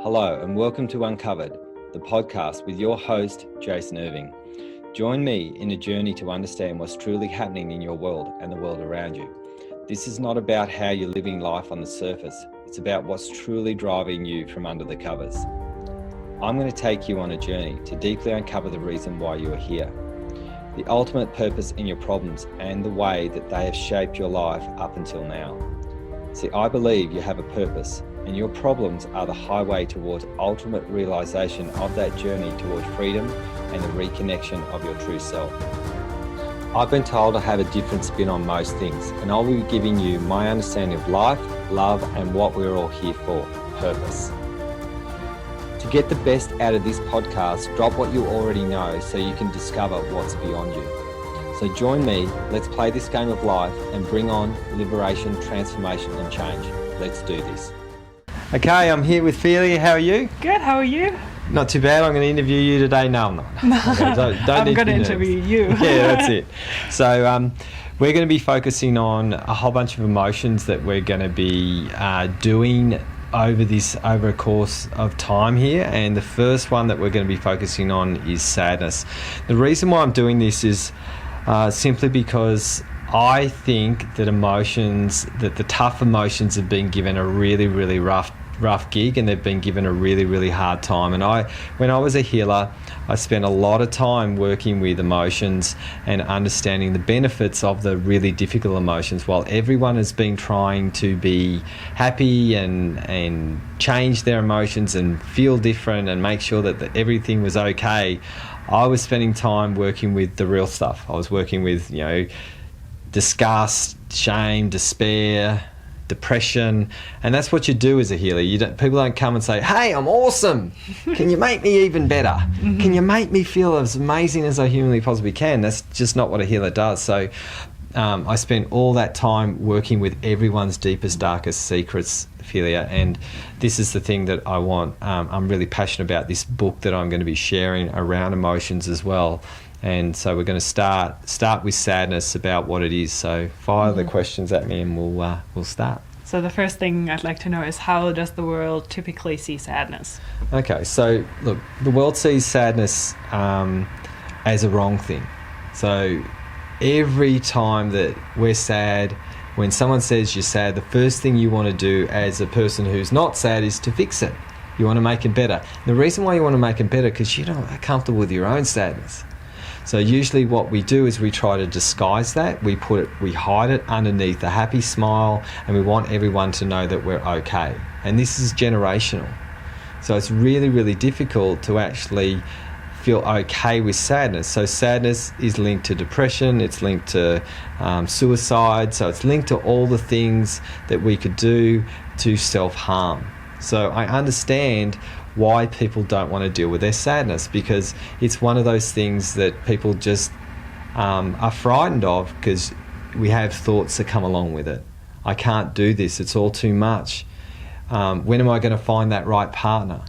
Hello and welcome to Uncovered, the podcast with your host, Jason Irving. Join me in a journey to understand what's truly happening in your world and the world around you. This is not about how you're living life on the surface. It's about what's truly driving you from under the covers. I'm going to take you on a journey to deeply uncover the reason why you are here, the ultimate purpose in your problems and the way that they have shaped your life up until now. See, I believe you have a purpose, and your problems are the highway towards ultimate realization of that journey towards freedom and the reconnection of your true self. I've been told I have a different spin on most things, and I'll be giving you my understanding of life, love, and what we're all here for, purpose. To get the best out of this podcast, drop what you already know so you can discover what's beyond you. So join me, let's play this game of life and bring on liberation, transformation, and change. Let's do this. Okay, I'm here with Felia. How are you? Good, how are you? Not too bad. I'm going to interview you today. No, I'm not. Okay, don't I'm going to interview you. Yeah, that's it. So we're going to be focusing on a whole bunch of emotions that we're going to be doing over a course of time here, and the first one that we're going to be focusing on is sadness. The reason why I'm doing this is simply because I think that the tough emotions have been given a really, really rough gig, and they've been given a really, really hard time. And when I was a healer, I spent a lot of time working with emotions and understanding the benefits of the really difficult emotions, while everyone has been trying to be happy and change their emotions and feel different and make sure that everything was okay. I was spending time working with the real stuff. I was working with, disgust, shame, despair, depression, and that's what you do as a healer. People don't come and say, "Hey, I'm awesome. Can you make me even better? Can you make me feel as amazing as I humanly possibly can?" That's just not what a healer does. So I spent all that time working with everyone's deepest, darkest secrets, Felia, and this is the thing that I want. I'm really passionate about this book that I'm going to be sharing around emotions as well. And so we're going to start with sadness, about what it is. So fire the questions at me and we'll start. So the first thing I'd like to know is, how does the world typically see sadness? Okay, so look, the world sees sadness as a wrong thing. So every time that we're sad, when someone says you're sad, the first thing you want to do as a person who's not sad is to fix it. You want to make it better. The reason why you want to make it better is because you're not comfortable with your own sadness. So usually what we do is we try to disguise that. We hide it underneath a happy smile, and we want everyone to know that we're okay. And this is generational. So it's really, really difficult to actually feel okay with sadness. So sadness is linked to depression, it's linked to suicide, so it's linked to all the things that we could do to self-harm. So I understand why people don't want to deal with their sadness, because it's one of those things that people just are frightened of, because we have thoughts that come along with it. I can't do this, it's all too much. When am I going to find that right partner?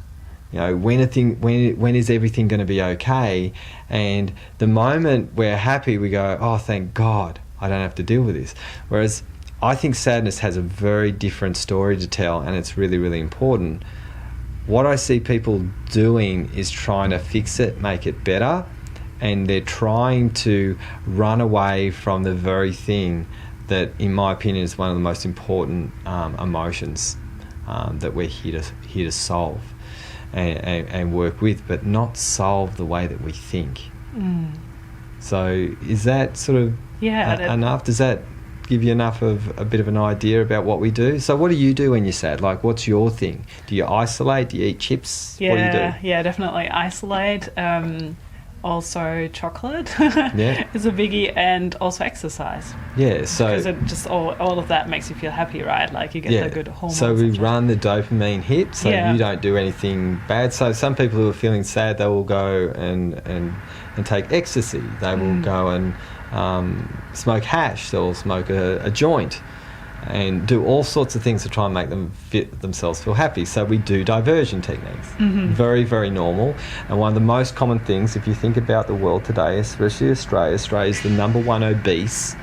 When is everything going to be okay? And the moment we're happy, we go, "Oh, thank God, I don't have to deal with this." Whereas I think sadness has a very different story to tell, and it's really, really important. What I see people doing is trying to fix it, make it better, and they're trying to run away from the very thing that, in my opinion, is one of the most important emotions that we're here to solve and work with, but not solve the way that we think. So is that sort of enough? Does that give you enough of a bit of an idea about what we do? So what do you do when you're sad? Like, what's your thing? Do you isolate? Do you eat chips? What do you do? Yeah, definitely isolate. Also chocolate Yeah. is a biggie, and also exercise. Yeah, so because it just all of that makes you feel happy, right? Like you get the good hormones. So we run the dopamine hit, so you don't do anything bad. So some people who are feeling sad, they will go and take ecstasy. They will go and smoke hash. They'll smoke a joint and do all sorts of things to try and make themselves feel happy. So we do diversion techniques. Very, very normal. And one of the most common things, if you think about the world today, especially Australia is the number one obese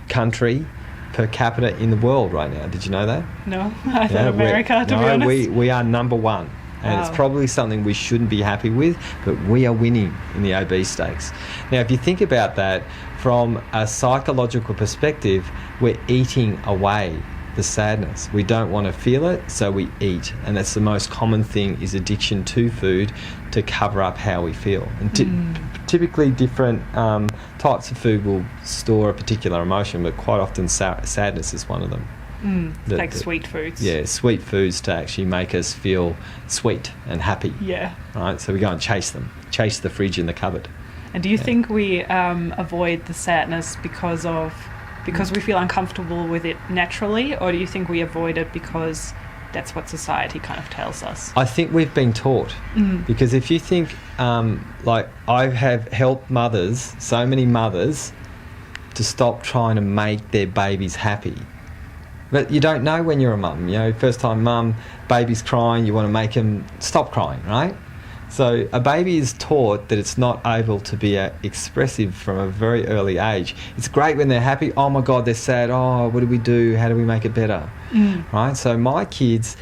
country per capita in the world right now. Did you know that? No, I thought America, to be honest. We are number one. And it's probably something we shouldn't be happy with, but we are winning in the obese stakes. Now, if you think about that from a psychological perspective, we're eating away the sadness. We don't want to feel it, so we eat. And that's the most common thing, is addiction to food to cover up how we feel. And typically different types of food will store a particular emotion, but quite often sadness is one of them. Like sweet foods. Yeah, sweet foods to actually make us feel sweet and happy. Yeah. Right, so we go and chase them, chase the fridge in the cupboard. And do you think we avoid the sadness because we feel uncomfortable with it naturally, or do you think we avoid it because that's what society kind of tells us? I think we've been taught. Because if you think, like I have helped mothers, so many mothers, to stop trying to make their babies happy. But you don't know when you're a mum. You know, first time mum, baby's crying, you want to make him stop crying, right? So a baby is taught that it's not able to be expressive from a very early age. It's great when they're happy. Oh my God, they're sad. Oh, what do we do? How do we make it better? Right? So my kids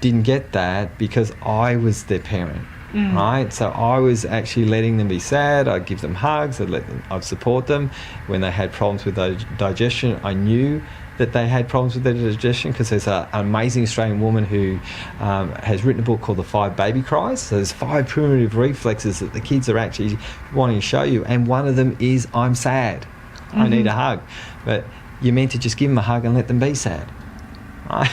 didn't get that because I was their parent. Right, so I was actually letting them be sad. I'd give them hugs. I'd support them when they had problems with digestion. I knew that they had problems with their digestion because there's an amazing Australian woman who has written a book called The 5 Baby Cries. So there's 5 primitive reflexes that the kids are actually wanting to show you, and one of them is I'm sad. I need a hug. But you're meant to just give them a hug and let them be sad. Right?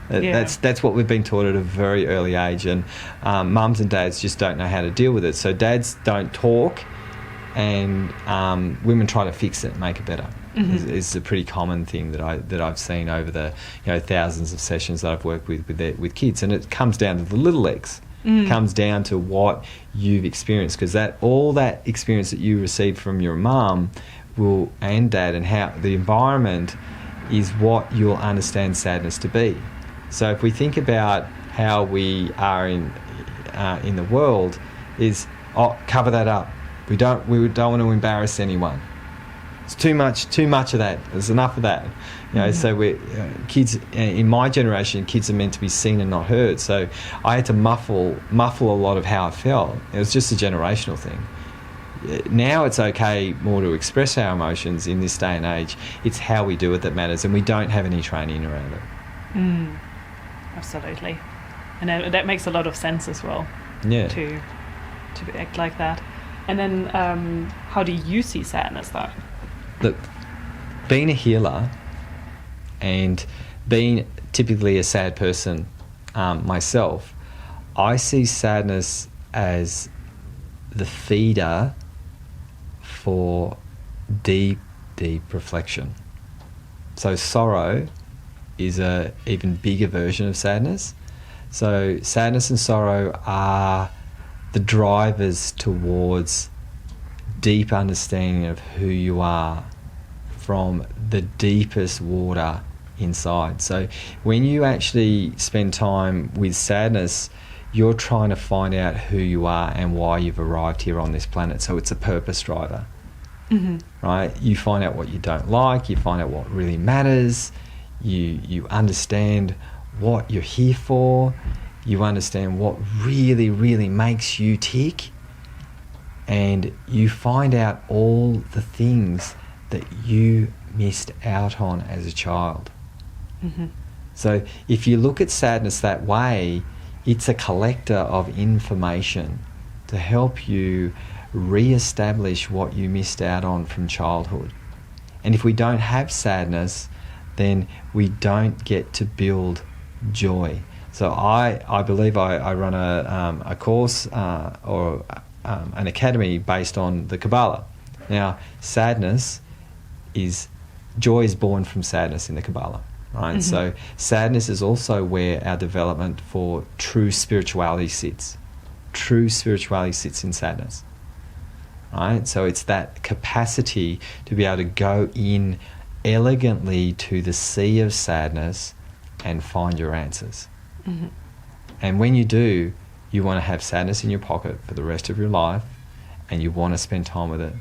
That's what we've been taught at a very early age, and mums and dads just don't know how to deal with it. So dads don't talk, and women try to fix it, make it better. Is a pretty common thing that I've seen over the thousands of sessions that I've worked with kids, and it comes down to the little legs. It comes down to what you've experienced, because all that experience that you received from your mum and dad, and how the environment is what you'll understand sadness to be. So if we think about how we are in the world, is cover that up. We don't want to embarrass anyone. It's too much of that. There's enough of that. So kids in my generation, kids are meant to be seen and not heard. So I had to muffle a lot of how I felt. It was just a generational thing. Now it's okay more to express our emotions in this day and age. It's how we do it that matters, and we don't have any training around it. Absolutely. And that makes a lot of sense as well. Yeah. To act like that. And then how do you see sadness though? Look, being a healer and being typically a sad person myself, I see sadness as the feeder for deep, deep reflection. So sorrow is a even bigger version of sadness. So sadness and sorrow are the drivers towards deep understanding of who you are from the deepest water inside. So when you actually spend time with sadness, you're trying to find out who you are and why you've arrived here on this planet. So it's a purpose driver. Right? You find out what you don't like, you find out what really matters, you understand what you're here for, you understand what really, really makes you tick, and you find out all the things that you missed out on as a child. So if you look at sadness that way, it's a collector of information to help you re-establish what you missed out on from childhood. And if we don't have sadness, then we don't get to build joy. So I believe I run a course or an academy based on the Kabbalah. Now, joy is born from sadness in the Kabbalah, right? So sadness is also where our development for true spirituality sits. True spirituality sits in sadness, right? So it's that capacity to be able to go in elegantly to the sea of sadness and find your answers. And when you do, you want to have sadness in your pocket for the rest of your life, and you want to spend time with it.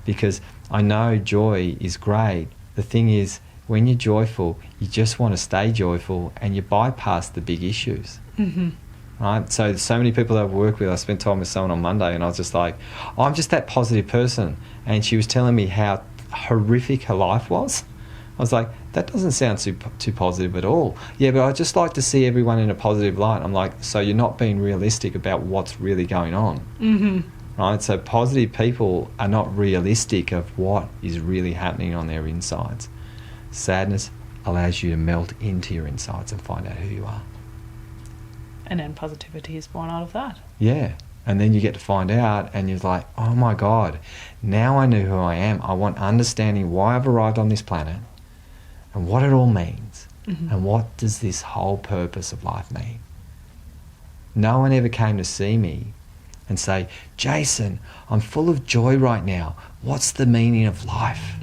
Because I know joy is great. The thing is, when you're joyful, you just want to stay joyful and you bypass the big issues. Mm-hmm. Right? So many people that I've worked with, I spent time with someone on Monday and I was just like, oh, I'm just that positive person. And she was telling me how horrific her life was. I was like, that doesn't sound too positive at all. Yeah, but I just like to see everyone in a positive light. I'm like, so you're not being realistic about what's really going on. Mm-hmm. Right? So positive people are not realistic of what is really happening on their insides. Sadness allows you to melt into your insides and find out who you are. And then positivity is born out of that. Yeah. And then you get to find out and you're like, oh my God, now I know who I am. I want understanding why I've arrived on this planet and what it all means. Mm-hmm. And what does this whole purpose of life mean? No one ever came to see me and say, Jason, I'm full of joy right now. What's the meaning of life?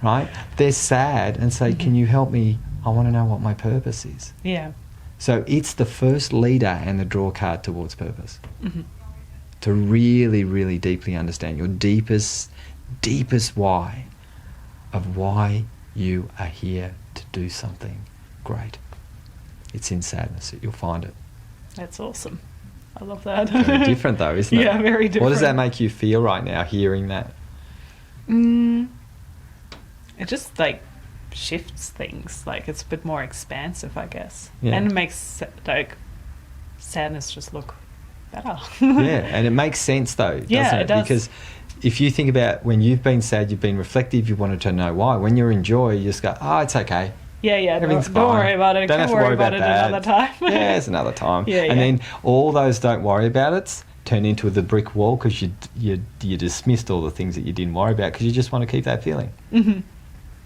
Right? They're sad and say, can you help me? I want to know what my purpose is. Yeah. So it's the first leader and the draw card towards purpose. Mm-hmm. To really, really deeply understand your deepest why of why you are here to do something great. It's in sadness that you'll find it. That's awesome. I love that. Very different though, isn't it? Yeah, very different. What does that make you feel right now, hearing that? It just like shifts things. Like it's a bit more expansive, I guess. Yeah. And it makes like sadness just look better. Yeah, and it makes sense though, doesn't Yeah, it? it does. Because if you think about when you've been sad, you've been reflective, you wanted to know why. When you're in joy, you just go, oh, it's okay. Yeah, Everything's don't fine. worry about it. Don't have to worry about it that. another time. Yeah, it's another time. Yeah, and then all those don't worry about it turn into the brick wall because you dismissed all the things that you didn't worry about because you just want to keep that feeling. Mm-hmm.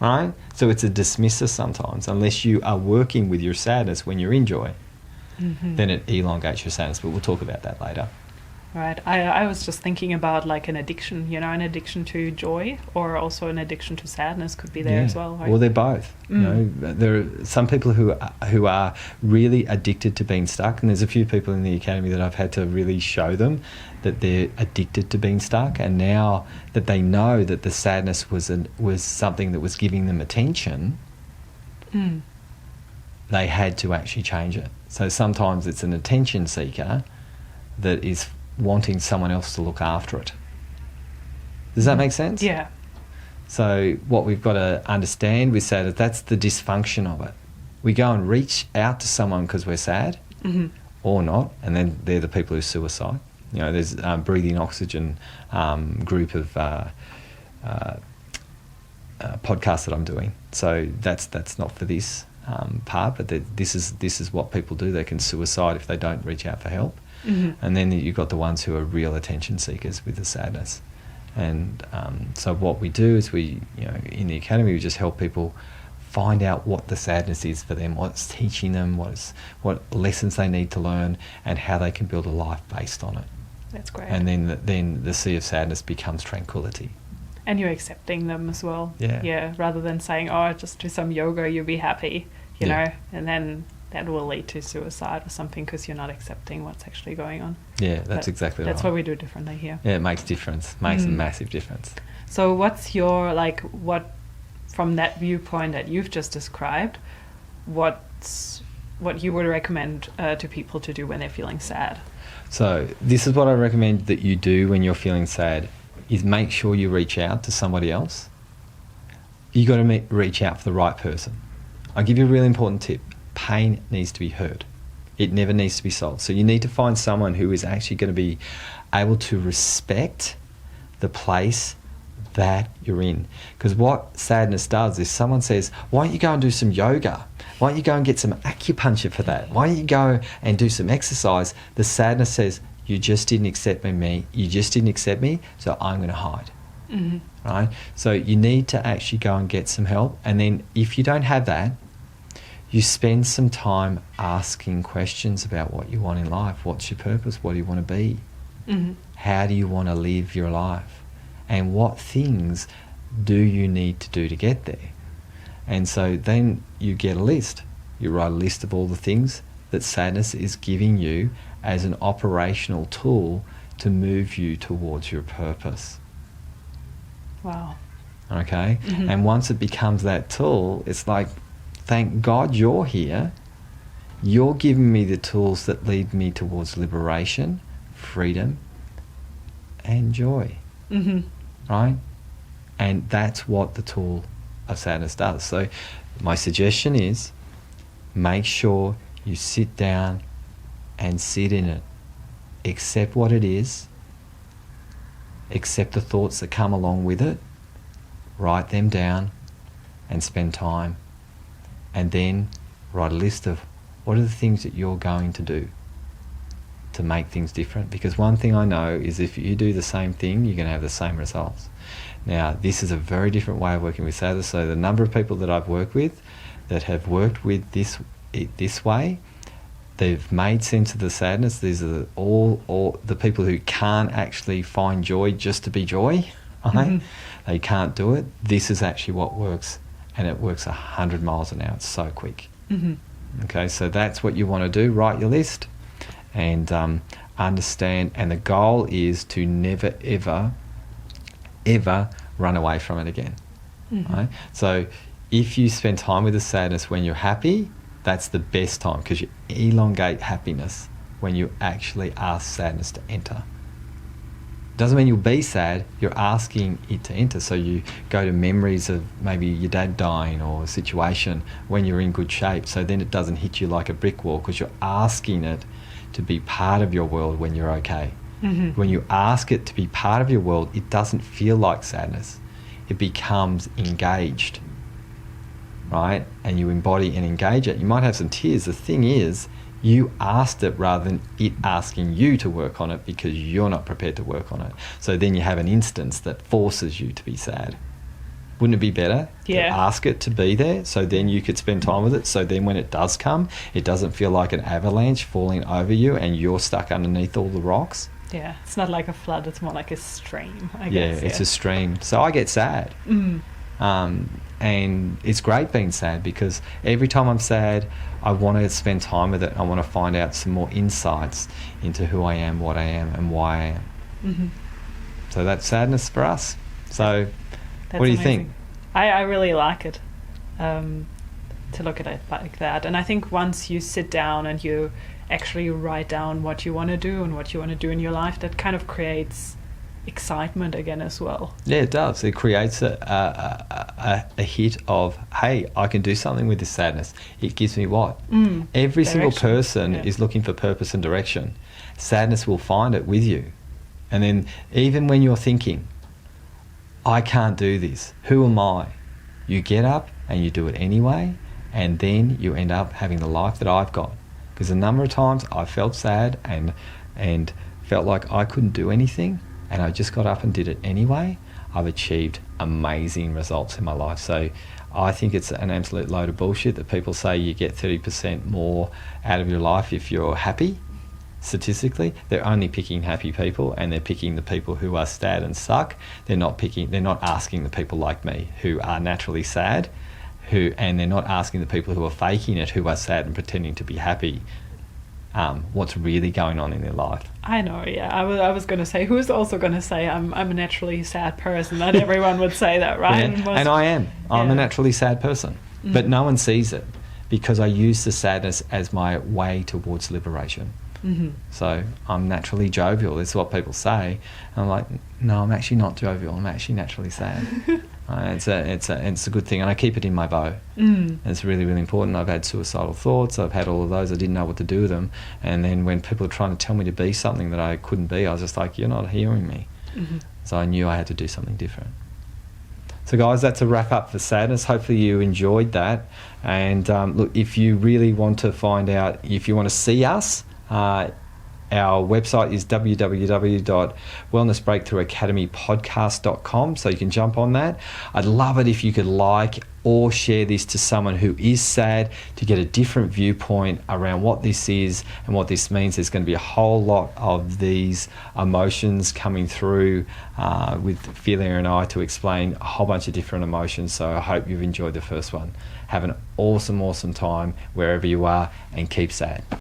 Right? So it's a dismisser sometimes. Unless you are working with your sadness when you're in joy, Mm-hmm. then it elongates your sadness. But we'll talk about that later. Right. I was just thinking about like an addiction, an addiction to joy or also an addiction to sadness could be there as well. Right? Well, they're both. There are some people who are really addicted to being stuck, and there's a few people in the academy that I've had to really show them that they're addicted to being stuck, and now that they know that the sadness was something that was giving them attention, they had to actually change it. So sometimes it's an attention seeker that is wanting someone else to look after it. Does that make sense? Yeah. So what we've got to understand with sadness, that's the dysfunction of it. We go and reach out to someone because we're sad, or not, and then they're the people who suicide. There's Breathing Oxygen group of podcasts that I'm doing. So that's not for this part, but this is what people do. They can suicide if they don't reach out for help. And then you've got the ones who are real attention seekers with the sadness. And so what we do is in the academy, we just help people find out what the sadness is for them, what's teaching them, what lessons they need to learn, and how they can build a life based on it. That's great. And then the sea of sadness becomes tranquility. And you're accepting them as well. Yeah. Yeah. Rather than saying, oh, just do some yoga, you'll be happy, know, and then that will lead to suicide or something because you're not accepting what's actually going on. Yeah, that's exactly right. That's what we do differently here. Yeah, it makes difference. Makes a massive difference. So what's your, what, from that viewpoint that you've just described, what you would recommend to people to do when they're feeling sad? So this is what I recommend that you do when you're feeling sad, is make sure you reach out to somebody else. You got to reach out for the right person. I'll give you a really important tip. Pain needs to be heard. It never needs to be solved. So you need to find someone who is actually going to be able to respect the place that you're in. Because what sadness does is someone says, why don't you go and do some yoga? Why don't you go and get some acupuncture for that? Why don't you go and do some exercise? The sadness says, you just didn't accept me. You just didn't accept me, so I'm going to hide. Right? So you need to actually go and get some help. And then if you don't have that, you spend some time asking questions about what you want in life. What's your purpose? What do you want to be? How do you want to live your life? And what things do you need to do to get there? And so then you get a list. You write a list of all the things that sadness is giving you as an operational tool to move you towards your purpose. Wow. Okay? And once it becomes that tool, it's like, thank God you're here. You're giving me the tools that lead me towards liberation, freedom, and joy. Right? And that's what the tool of sadness does. So my suggestion is, make sure you sit down and sit in it. Accept what it is. Accept the thoughts that come along with it. Write them down and spend time. And then write a list of what are the things that you're going to do to make things different. Because one thing I know is if you do the same thing, you're going to have the same results. Now, this is a very different way of working with sadness. So the number of people that I've worked with that have worked with this way, they've made sense of the sadness. These are all the people who can't actually find joy just to be joy. Right? They can't do it. This is actually what works, and it works 100 miles an hour. It's so quick. Okay, so that's what you want to do. Write your list and understand. And the goal is to never, ever run away from it again. Right? So if you spend time with the sadness when you're happy, that's the best time, because you elongate happiness when you actually ask sadness to enter. Doesn't mean you'll be sad, you're asking it to enter. So you go to memories of maybe your dad dying or a situation when you're in good shape, so then it doesn't hit you like a brick wall, because you're asking it to be part of your world when you're okay. When you ask it to be part of your world, it doesn't feel like sadness. It becomes engaged, right? And you embody and engage it. You might have some tears. The thing is, you asked it rather than it asking you to work on it, because you're not prepared to work on it. So then you have an instance that forces you to be sad. Wouldn't it be better to ask it to be there, so then you could spend time with it, so then when it does come, it doesn't feel like an avalanche falling over you and you're stuck underneath all the rocks? Yeah, it's not like a flood, it's more like a stream, I guess. Yeah, it's a stream. So I get sad. And it's great being sad, because every time I'm sad, I want to spend time with it. I want to find out some more insights into who I am, what I am, and why I am. So that's sadness for us. So what do you think? I really like it, to look at it like that. And I think once you sit down and you actually write down what you want to do and what you want to do in your life, that kind of creates excitement again as well. Yeah, it does. It creates a hit of, hey, I can do something with this sadness. It gives me what? Every single person is looking for purpose and direction. Sadness will find it with you. And then even when you're thinking, I can't do this, who am I? You get up and you do it anyway, and then you end up having the life that I've got. Because a number of times I felt sad and felt like I couldn't do anything, and I just got up and did it anyway. I've achieved amazing results in my life. So I think it's an absolute load of bullshit that people say you get 30% more out of your life if you're happy. Statistically, they're only picking happy people, and they're picking the people who are sad and suck. They're not asking the people like me who are naturally sad, and they're not asking the people who are faking it, who are sad and pretending to be happy, what's really going on in their life. I know, yeah. I was going to say, who's also going to say I'm a naturally sad person? Not everyone would say that, right? Yeah. And I am. I'm a naturally sad person. But no one sees it, because I use the sadness as my way towards liberation. So I'm naturally jovial. That's what people say. And I'm like, no, I'm actually not jovial. I'm actually naturally sad. It's a good thing, and I keep it in my bow. It's really, really important. I've had suicidal thoughts. I've had all of those. I didn't know what to do with them. And then when people are trying to tell me to be something that I couldn't be, I was just like, you're not hearing me. So I knew I had to do something different. So guys, that's a wrap up for sadness. Hopefully you enjoyed that. And look, if you really want to find out, if you want to see us, our website is www.wellnessbreakthroughacademypodcast.com, so you can jump on that. I'd love it if you could like or share this to someone who is sad, to get a different viewpoint around what this is and what this means. There's going to be a whole lot of these emotions coming through with Philia and I to explain a whole bunch of different emotions. So I hope you've enjoyed the first one. Have an awesome, awesome time wherever you are, and keep sad.